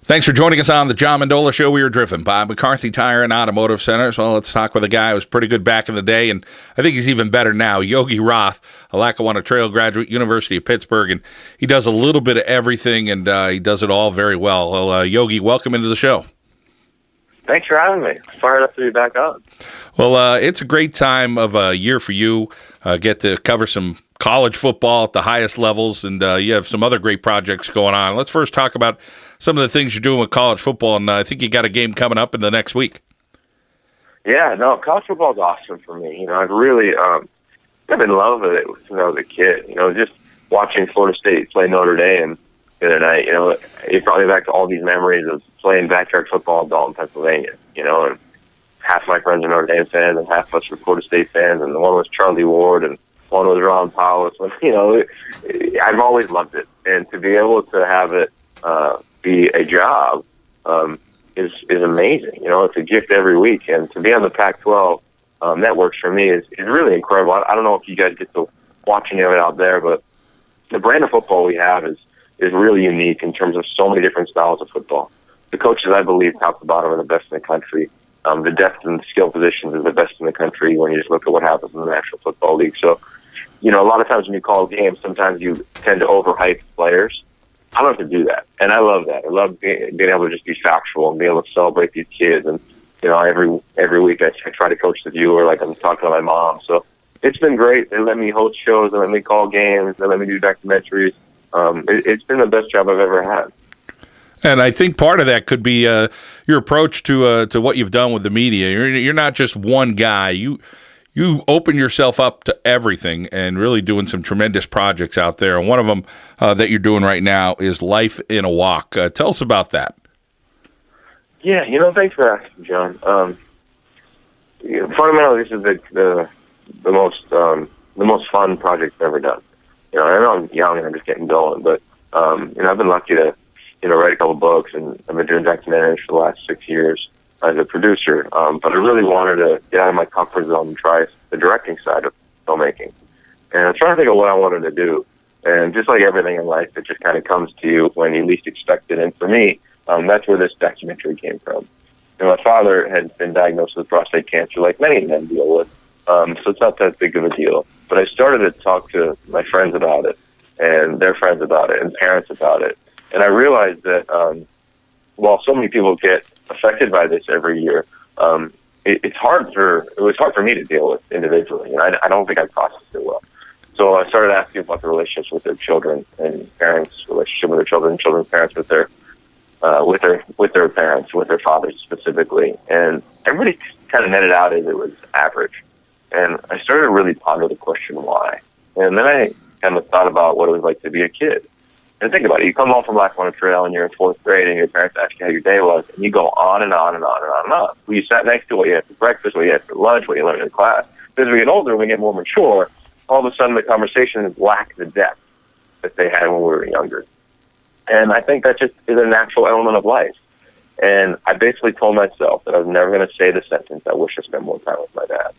Thanks for joining us on the John Mendola Show. We are driven by McCarthy Tire and Automotive Center. So let's talk with a guy who was pretty good back in the day, and I think he's even better now. Yogi Roth, a Lackawanna Trail graduate, University of Pittsburgh, and he does a little bit of everything, and he does it all very well. Well, Yogi, welcome into the show. Thanks for having me. Fired up to be back on. Well, it's a great time of a year for you. Get to cover some college football at the highest levels, and you have some other great projects going on. Let's first talk about some of the things you're doing with college football, and I think you got a game coming up in the next week. Yeah, no, college football is awesome for me. I've really I've been in love with it since I was a kid. Just watching Florida State play Notre Dame the other night, it brought me back to all these memories of playing backyard football in Dalton, Pennsylvania, and half my friends are Notre Dame fans and half of us were Florida State fans, and the one was Charlie Ward and one was Ron Powell. So, I've always loved it. And to be able to have it be a job is amazing. It's a gift every week. And to be on the Pac-12 networks for me is really incredible. I don't know if you guys get to watch any of it out there, but the brand of football we have is really unique in terms of so many different styles of football. The coaches, I believe, top to bottom, are the best in the country. The depth and skill positions is the best in the country when you just look at what happens in the National Football League. So, a lot of times when you call games, sometimes you tend to overhype players. I don't have to do that, and I love that. I love being able to just be factual and be able to celebrate these kids. And every week I try to coach the viewer like I'm talking to my mom. So it's been great. They let me host shows, they let me call games, they let me do documentaries. It's been the best job I've ever had. And I think part of that could be your approach to what you've done with the media. You're not just one guy. You open yourself up to everything and really doing some tremendous projects out there. And one of them that you're doing right now is Life in a Walk. Tell us about that. Yeah, thanks for asking, John. Fundamentally, this is the most fun project I've ever done. I know I'm young and I'm just getting going, but I've been lucky to write a couple books, and I've been doing documentaries for the last 6 years as a producer. But I really wanted to get out of my comfort zone and try the directing side of filmmaking. And I'm trying to think of what I wanted to do. And just like everything in life, it just kind of comes to you when you least expect it. And for me, that's where this documentary came from. My father had been diagnosed with prostate cancer, like many men deal with. So it's not that big of a deal. But I started to talk to my friends about it, and their friends about it, and parents about it. And I realized that while so many people get affected by this every year, it was hard for me to deal with individually, and I don't think I processed it well. So I started asking about the relationships with their children and parents' relationship with their children, children's parents with their parents, with their fathers specifically, and everybody kind of netted out as it was average. And I started to really ponder the question why, and then I kind of thought about what it was like to be a kid. And think about it. You come home from Lackawanna Trail and you're in 4th grade and your parents ask you how your day was, and you go on and on and on and on and on. Who you sat next to, what you had for breakfast, what you had for lunch, what you learned in class. But as we get older, we get more mature, all of a sudden the conversations lack the depth that they had when we were younger. And I think that just is a natural element of life. And I basically told myself that I was never going to say the sentence, I wish I spent more time with my dad.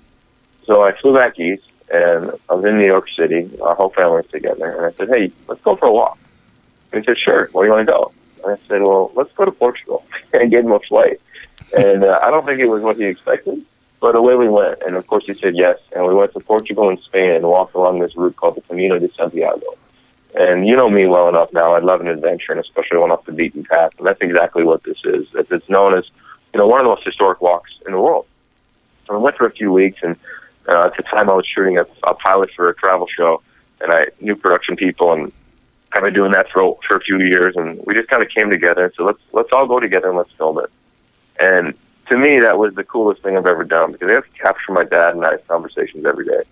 So I flew back east, and I was in New York City. Our whole family was together. And I said, hey, let's go for a walk. And he said, sure, where do you want to go? And I said, well, let's go to Portugal. And gave him a flight. And I don't think it was what he expected, but away we went. And, of course, he said yes. And we went to Portugal and Spain and walked along this route called the Camino de Santiago. And you know me well enough now. I love an adventure, and especially one off the beaten path. And that's exactly what this is. It's known as, one of the most historic walks in the world. So I went for a few weeks, and at the time I was shooting a pilot for a travel show, and I knew production people, and I've been doing that for a few years, and we just kind of came together and said, let's all go together and let's film it. And to me, that was the coolest thing I've ever done, because I have to capture my dad and I's conversations every day.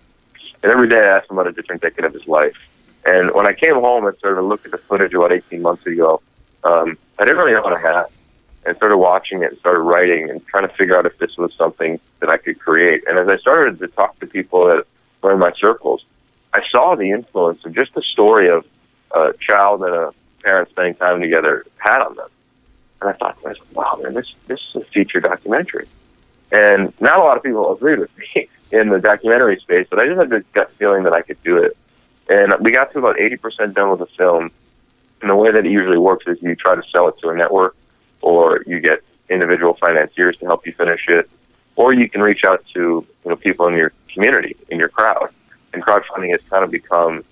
And every day I asked him about a different decade of his life. And when I came home and started to look at the footage about 18 months ago, I didn't really know what I had. And started watching it and started writing and trying to figure out if this was something that I could create. And as I started to talk to people that were in my circles, I saw the influence of just the story of a child and a parent spending time together had on them. And I thought to myself, wow, man, this is a feature documentary. And not a lot of people agreed with me in the documentary space, but I just had this gut feeling that I could do it. And we got to about 80% done with the film. And the way that it usually works is you try to sell it to a network, or you get individual financiers to help you finish it, or you can reach out to people in your community, in your crowd. And crowdfunding has kind of become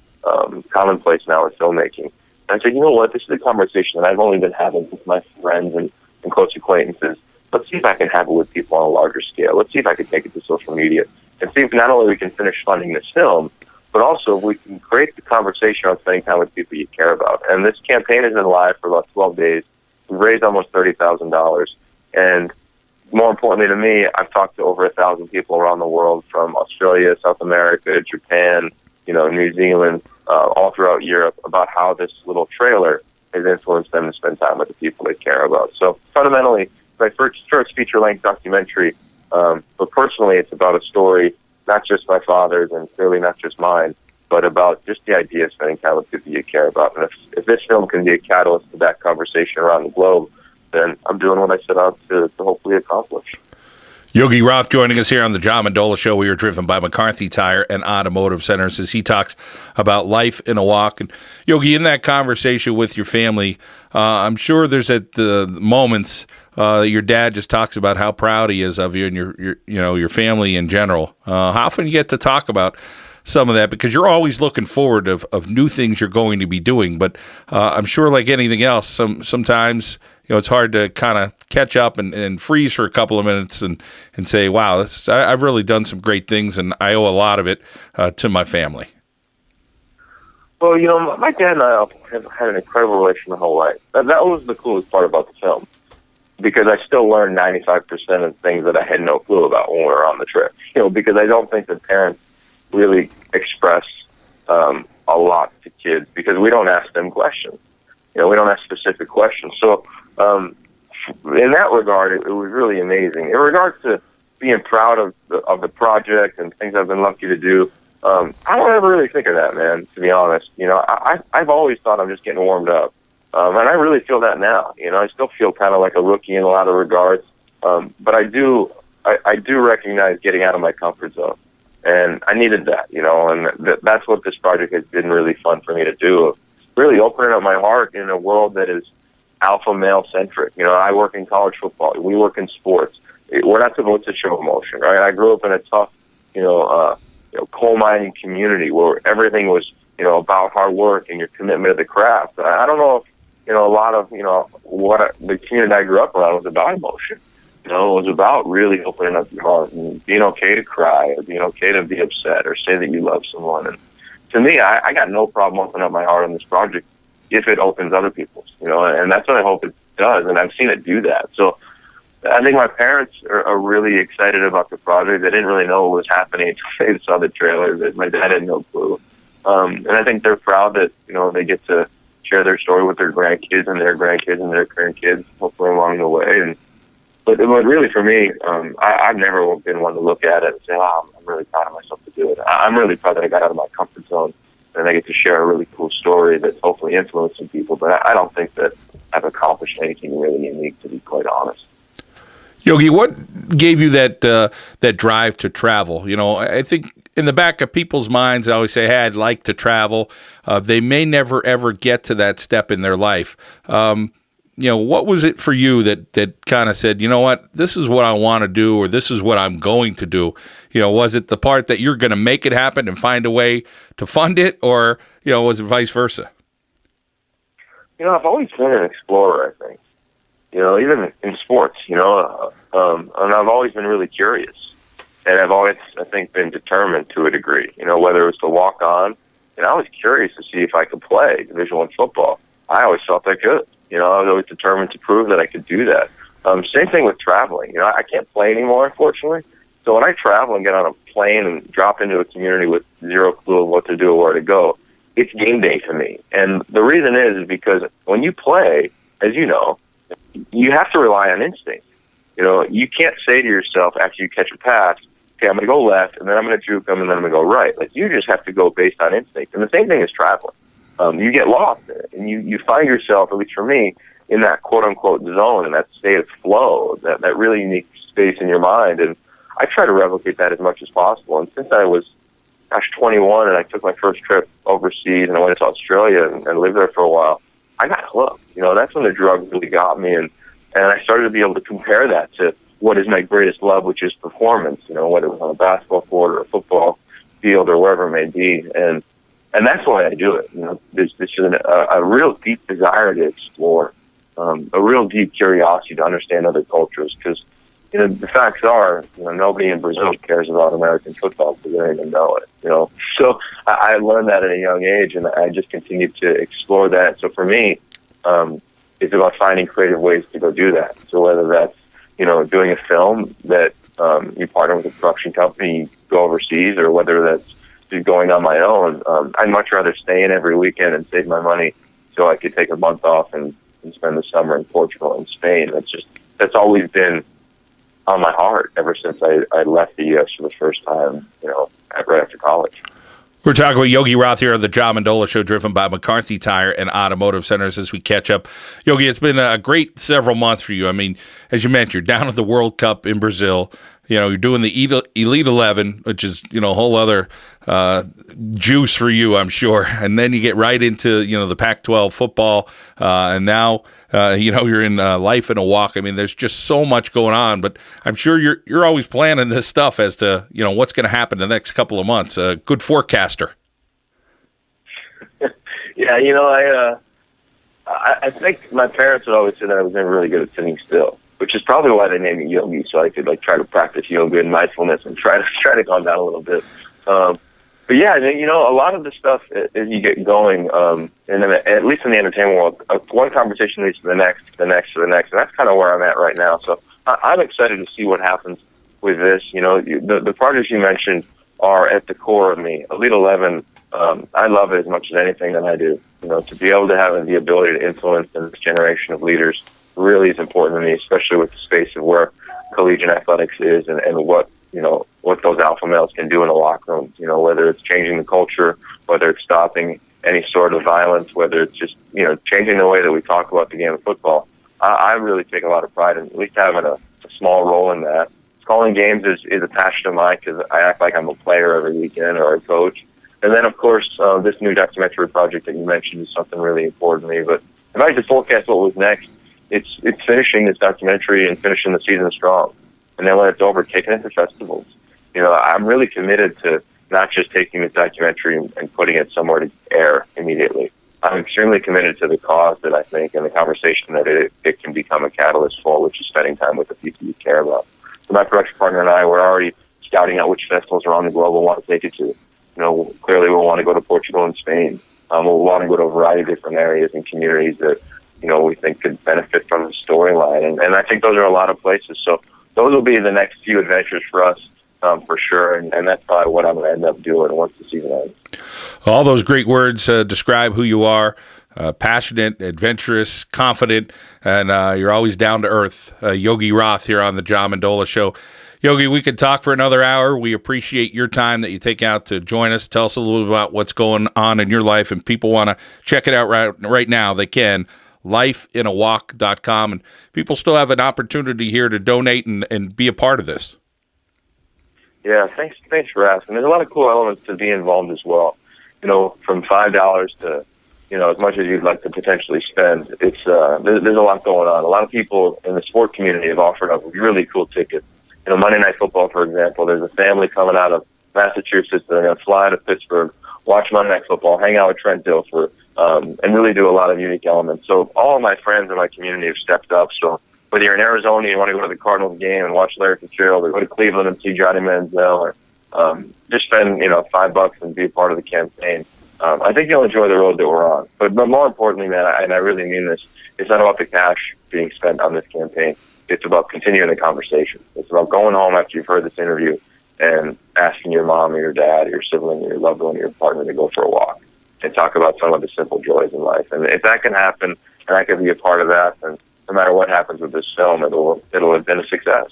commonplace now in filmmaking. And I said, you know what, this is a conversation that I've only been having with my friends and close acquaintances. Let's see if I can have it with people on a larger scale. Let's see if I can take it to social media and see if not only we can finish funding this film, but also if we can create the conversation on spending time with people you care about. And this campaign has been live for about 12 days. We've raised almost $30,000. And more importantly to me, I've talked to over 1,000 people around the world, from Australia, South America, Japan, New Zealand, all throughout Europe, about how this little trailer has influenced them to spend time with the people they care about. So fundamentally, my first feature-length documentary, but personally it's about a story, not just my father's and clearly not just mine, but about just the idea of spending time with people you care about. And if this film can be a catalyst to that conversation around the globe, then I'm doing what I set out to hopefully accomplish. Yogi Roth joining us here on the John Mendola Show. We are driven by McCarthy Tire and Automotive Centers as he talks about life in a walk. And Yogi, in that conversation with your family, I'm sure there's at the moments your dad just talks about how proud he is of you and your family in general. How often you get to talk about some of that, because you're always looking forward of new things you're going to be doing. But I'm sure, like anything else, sometimes it's hard to kind of catch up and freeze for a couple of minutes and say, wow, I've really done some great things, and I owe a lot of it to my family. Well, my dad and I have had an incredible relation my whole life. That was the coolest part about the film, because I still learned 95% of things that I had no clue about when we were on the trip. Because I don't think that parents really express a lot to kids, because we don't ask them questions. We don't ask specific questions. So in that regard, it was really amazing. In regards to being proud of the project and things I've been lucky to do, I don't ever really think of that, man, to be honest. I've always thought I'm just getting warmed up. And I really feel that now. I still feel kind of like a rookie in a lot of regards. But I do recognize getting out of my comfort zone. And I needed that, and that's what this project has been really fun for me to do. Really opening up my heart in a world that is alpha male centric. I work in college football. We work in sports. We're not supposed to show emotion, right? I grew up in a tough, coal mining community where everything was, about hard work and your commitment to the craft. I don't know if, a lot of, what the community I grew up around was about emotion. It was about really opening up your heart and being okay to cry, or being okay to be upset, or say that you love someone. And to me, I got no problem opening up my heart on this project if it opens other people's, and that's what I hope it does. And I've seen it do that. So I think my parents are really excited about the project. They didn't really know what was happening until they saw the trailer. That my dad had no clue. And I think they're proud that, they get to share their story with their grandkids and their grandkids and their grandkids, hopefully along the way. But really, for me, I've never been one to look at it and say, "Oh, I'm really proud of myself to do it." I'm really proud that I got out of my comfort zone and I get to share a really cool story that's hopefully influencing people. But I don't think that I've accomplished anything really unique, to be quite honest. Yogi, what gave you that drive to travel? I think in the back of people's minds, I always say, "Hey, I'd like to travel." They may never ever get to that step in their life. What was it for you that kind of said, you know what, this is what I want to do, or this is what I'm going to do? Was it the part that you're going to make it happen and find a way to fund it, or, was it vice versa? I've always been an explorer, I think. Even in sports, and I've always been really curious. And I've always, I think, been determined to a degree, whether it was to walk on. And I was curious to see if I could play Division I football. I always felt I could. I was always determined to prove that I could do that. Same thing with traveling. I can't play anymore, unfortunately. So when I travel and get on a plane and drop into a community with zero clue of what to do or where to go, it's game day to me. And the reason is because when you play, as you know, you have to rely on instinct. You can't say to yourself after you catch a pass, okay, I'm going to go left, and then I'm going to juke them, and then I'm going to go right. Like, you just have to go based on instinct. And the same thing is traveling. You get lost in it, and you find yourself, at least for me, in that quote-unquote zone, in that state of flow, that really unique space in your mind. And I try to replicate that as much as possible. And since I was, 21, and I took my first trip overseas, and I went to Australia and lived there for a while, I got hooked. That's when the drugs really got me. And And I started to be able to compare that to what is my greatest love, which is performance, whether it was on a basketball court or a football field or wherever it may be. And that's why I do it. There's a real deep desire to explore, a real deep curiosity to understand other cultures. Because the facts are, nobody in Brazil cares about American football because they don't even know it. So I learned that at a young age, and I just continued to explore that. So for me, it's about finding creative ways to go do that. So whether that's doing a film that you partner with a production company, you go overseas, or whether that's just going on my own, I'd much rather stay in every weekend and save my money so I could take a month off and spend the summer in Portugal and Spain. That's always been on my heart ever since I left the U.S. for the first time, right after college. We're talking with Yogi Roth here on the John Mendola Show, driven by McCarthy Tire and Automotive Centers as we catch up. Yogi, it's been a great several months for you. I mean, as you mentioned, you're down at the World Cup in Brazil. You're doing the Elite 11, which is, a whole other juice for you, I'm sure. And then you get right into, the Pac-12 football. And now, you're in Life in a Walk. I mean, there's just so much going on. But I'm sure you're always planning this stuff as to, what's going to happen the next couple of months. A good forecaster. Yeah, I think my parents would always say that I was never really good at sitting still, which is probably why they named me Yogi, so I could try to practice yoga and mindfulness and try to calm down a little bit. But yeah, a lot of the stuff as you get going, and then at least in the entertainment world, one conversation leads to the next, and that's kind of where I'm at right now. So I'm excited to see what happens with this. The projects you mentioned are at the core of me. Elite 11, I love it as much as anything that I do. To be able to have the ability to influence the next generation of leaders really is important to me, especially with the space of where collegiate athletics is and what those alpha males can do in the locker room. Whether it's changing the culture, whether it's stopping any sort of violence, whether it's just changing the way that we talk about the game of football. I really take a lot of pride in at least having a small role in that. Calling games is a passion of mine because I act like I'm a player every weekend or a coach. And then, of course, this new documentary project that you mentioned is something really important to me. But if I had to forecast what was next, it's finishing this documentary and finishing the season strong. And then when it's over, taking it to festivals. I'm really committed to not just taking this documentary and putting it somewhere to air immediately. I'm extremely committed to the cause that I think and the conversation that it can become a catalyst for, which is spending time with the people you care about. So my production partner and I, we're already scouting out which festivals around the globe we'll want to take it to. Clearly we'll want to go to Portugal and Spain. We'll want to go to a variety of different areas and communities that we think could benefit from the storyline. And I think those are a lot of places. So those will be the next few adventures for us, for sure. And that's probably what I'm going to end up doing once the season ends. All those great words describe who you are. Passionate, adventurous, confident, and you're always down to earth. Yogi Roth here on the John Mendola Show. Yogi, we could talk for another hour. We appreciate your time that you take out to join us. Tell us a little bit about what's going on in your life, and people want to check it out right now. They can. lifeinawalk.com, and people still have an opportunity here to donate and be a part of this. Yeah, thanks for asking. There's a lot of cool elements to be involved as well. From $5 to as much as you'd like to potentially spend. It's there's a lot going on. A lot of people in the sport community have offered up really cool tickets. Monday Night Football, for example, there's a family coming out of Massachusetts. They're going to fly to Pittsburgh, watch Monday Night Football, hang out with Trent Dilfer, and really do a lot of unique elements. So all of my friends in my community have stepped up. So whether you're in Arizona, you want to go to the Cardinals game and watch Larry Fitzgerald, or go to Cleveland and see Johnny Manziel, or just spend $5 and be a part of the campaign. I think you'll enjoy the road that we're on. But more importantly, man, and I really mean this, it's not about the cash being spent on this campaign. It's about continuing the conversation. It's about going home after you've heard this interview and asking your mom or your dad or your sibling or your loved one or your partner to go for a walk and talk about some of the simple joys in life. And if that can happen and I can be a part of that, then no matter what happens with this film, it'll have been a success.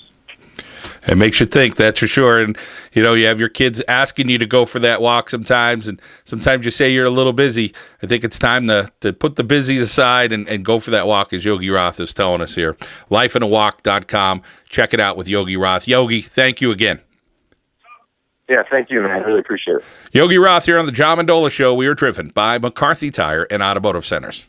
It makes you think, that's for sure. And, you have your kids asking you to go for that walk sometimes, and sometimes you say you're a little busy. I think it's time to put the busy aside and go for that walk, as Yogi Roth is telling us here. Lifeinawalk.com. Check it out with Yogi Roth. Yogi, thank you again. Yeah, thank you, man. I really appreciate it. Yogi Roth here on the John Mendola Show. We are driven by McCarthy Tire and Automotive Centers.